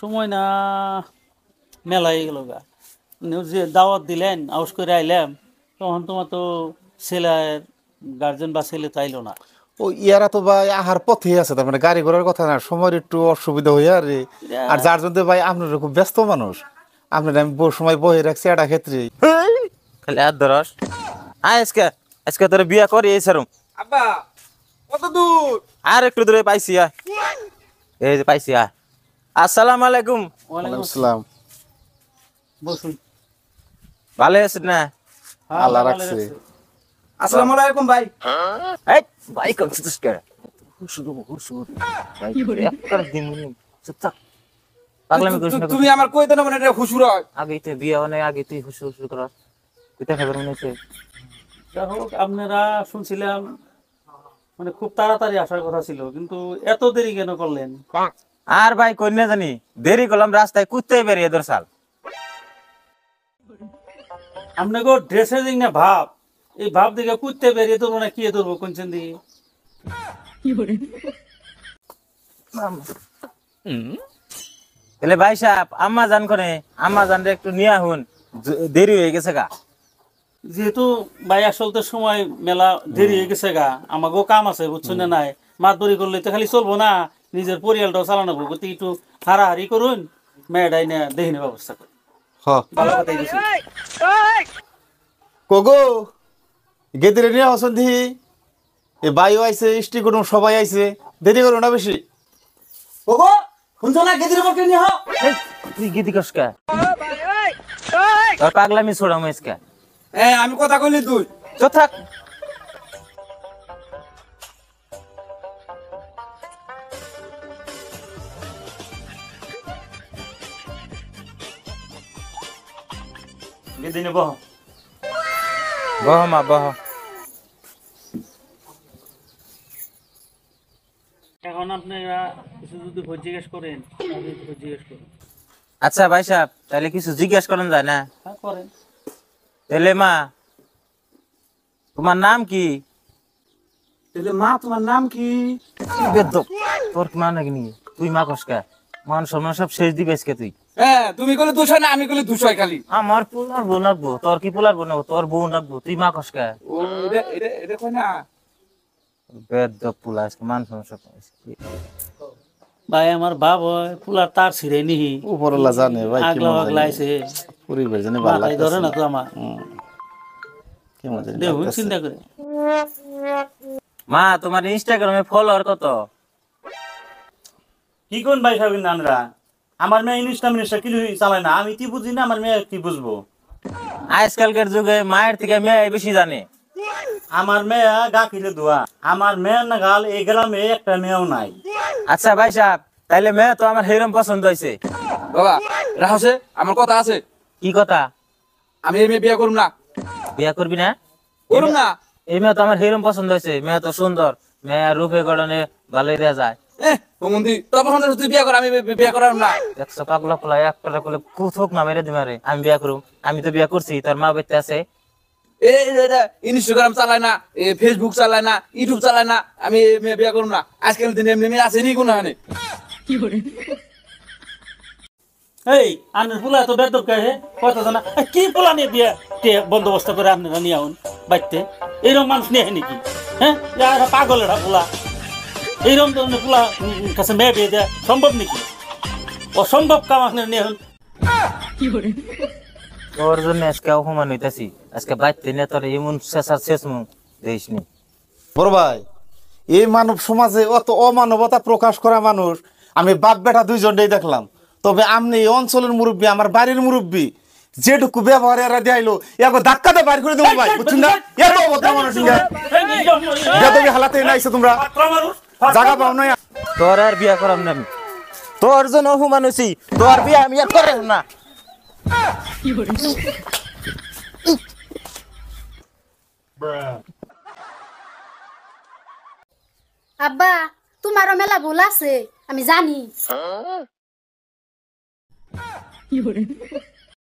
সময় না মেলাই গেল গা যে দাওয়াত দিলেন আউস করে আইলাম তখন তোমার তো ছেলের গার্জেন বা ছেলে তাইলো না। ও ইয়ারা তো ভাই আহার পথে আছে, তার মানে গাড়ি ঘোড়ার কথা না, সময়ের একটু অসুবিধা হইয়া রে। আর যার জন্য ভাই আপনারা খুব ব্যস্ত মানুষ, আপনার আমি সময় বহে রাখছি একটা ক্ষেত্রে। খালি আর ধরস আজকে আজকে তোর বিয়া করি এই সারুম আব্বা কত দূর? আর একটু দূরে পাইছি এই যে পাইছি আসসালামু আলাইকুম। ওয়ালাইকুম আসসালাম। বসুন। ভালো আছেন না? হ্যাঁ, আল্লাহ ভালো রাখছে। লাগছে। আসসালামু আলাইকুম ভাই। এই ভাই কইছিস কে হুসু ভাই একটা দিন চুপ থাক পাগলামি করিস না। তুমি আমার কইতে না মানে এটা হুশুর হয়। আগে তো বিয়া মানে আগে তুই হুসু কর তুই খবর মনে আছে? যাই হোক আপনারা শুনছিলাম মানে খুব তাড়াতাড়ি আসার কথা ছিল, কিন্তু এত দেরি কেন করলেন? আর ভাই কই না জানি দেরি করলাম রাস্তায় কুত্তে বেরিয়ে দরসাল। আপনাকে ড্রেসিং না ভাব, এই ভাব দেখে কুত্তে বেরিয়ে ধরবো না কি ধরবো কোনছেন দিকে? তাহলে ভাই সাহেব আম্মা জান করে আম্মা জান একটু নিয়ে আহুন, দেরি হয়ে গেছে গা। যেহেতু ভাই আসল তো সময় মেলা দেরি হয়ে গেছে গা, আমাকেও কাম আছে বুঝছো না নাই, মাতবরি করলে তো খালি চলবো না, নিজের পরিয়ালটাও চালানো গতি একটু হারাহারি করুন, মেয়েটাই না দেহিনের ব্যবস্থা করুন। হ ভালো কথাই গেছি। কোগো গেদিরে নিয়ে আসুন দিহি, এ বাইও আইছে স্টি করুন সবাই আইছে, দেরি করো না বেশি। ওগো শুনছো না গেদির বকে নিয়ে হও। তুই গীতি কসকা তোর পাগলামি ছোড়াম আজকে। আমি কথা কইলি তুই চুপ থাক। বেদিনে বহ। বহ মা বহ। এখন আপনারা কিছু যদি ভোজ জিজ্ঞেস করেন তাহলে ভোজ জিজ্ঞেস করুন। আচ্ছা ভাই সাহেব তাহলে কিছু জিজ্ঞেস করেন যায় না? হ্যাঁ করেন। তাহলে মা তোমার নাম কি? তাহলে মা তোমার নাম কি? বেদ্যপ তোর মা নাকি নি তুই মা কসকা মান সম্মান সব শেষ দিবে আজকে তুই। তুমি কইলে দুশো না আমি কইলে দুশো খালি। আমার পোলার বউ নাকবো তোর কি পোলার বউ নাকবো তোর বউ নাকবো তুই মা কসকা। ও এটা কই না। বেদ্যপ পোলা আজকে মান সম্মান সব ভাই আমার বাপ হয় ফুলার তার ছিঁড়ে নিহি উপরওয়ালা জানে ভাই আগলা কেমন আগলা জানি আইছে, পরিবার জানি ভালো মাথায় ধরে লাগতেছে না তো আমার। কেমন জানি দেখুন লাগতেছে। চিন্তা করে। মা তোমার ইনস্টাগ্রামে ফলোয়ার কত? কি কোন ভাই সাবিন নানরা, আমার মেয়ে ইনস্টাগ্রাম কি চালায় না, আমি কি বুঝি না, আমার মেয়ে কি বুঝবো? আজকালকার যুগে মায়ের থেকে মেয়ে বেশি জানে। আমার মেয়ে গা খিলে ধোয়া, আমার মেয়ের না গাল এই গ্রামে একটা মেয়েও নাই। আচ্ছা ভাই সাহেব তাইলে মেয়ে তো আমার হেরম পছন্দ হয়েছে। বাবা রাহসে আমার কথা আছে, কি কথা? আমি এই মেয়ে বিয়ে করুম না। বিয়া করবি না? করুম না। এই মেয়ে তো আমার হেরম পছন্দ হয়েছে, মেয়ে তো সুন্দর, মেয়ে রূপে গড়নে ভালোই দেয়া যায়। মন্দি তোর পছন্দ তুই বিয়ে কর, আমি বিয়ে করাম না। একশো পাগলা পোলা একটা করলে কুথুক না মেরে দিবে রে। আমি বিয়া করুম, আমি তো বিয়া করছি, তোর মা বেঁচে আছে। ইনস্টাগ্রাম চালায় না, ফেসবুক চালায় না, ইউটিউব চালায় না, আমি এই মেয়ে বিয়ে করুম না। আজকাল দিন এমনি মেয়ে আছে নি কোনো হানে। এই আনের ফুলা তো বেদব কে কথা জানা কি পোলা নিয়ে বিয়ে বন্দোবস্ত করে আপনারা নিয়ে আউন বাইতে, এইরকম মানুষ নিয়ে নাকি? হ্যাঁ পাগল এটা পোলা, এইরকম ধরনের পোলা কাছে মেয়ে বিয়ে দেওয়া সম্ভব নাকি? অসম্ভব কাম আপনারা নিয়ে আউন। তোর জন্য আজকে অপমান হইতাছি, আজকে বাইতে নিয়ে তোর এমন শেষার শেষ মুখ দেখিস নি। বড় ভাই এই মানব সমাজে অত অমানবতা প্রকাশ করা মানুষ আমি বাপ বেটা দুইজনেই দেখলাম, তবে আপনি এই অঞ্চলের মুরব্বী, আমার বাড়ির মুরব্বী, যেটুকু ব্যবহার এরা দেখাইলো এগো ধাক্কাতে বাইর করে দেবো ভাই, বুঝছেন না? এত অভদ্র মানুষ বেদবি হালাতে নাইছো তোমরা, জায়গা পাও না। তোর আর বিয়া করাম না আমি, তোর জন্য অপমান হইছি, তোর বিয়া আমি আর করাম না। আব্বা তোমারও মেলা ভুল আছে আমি জানি।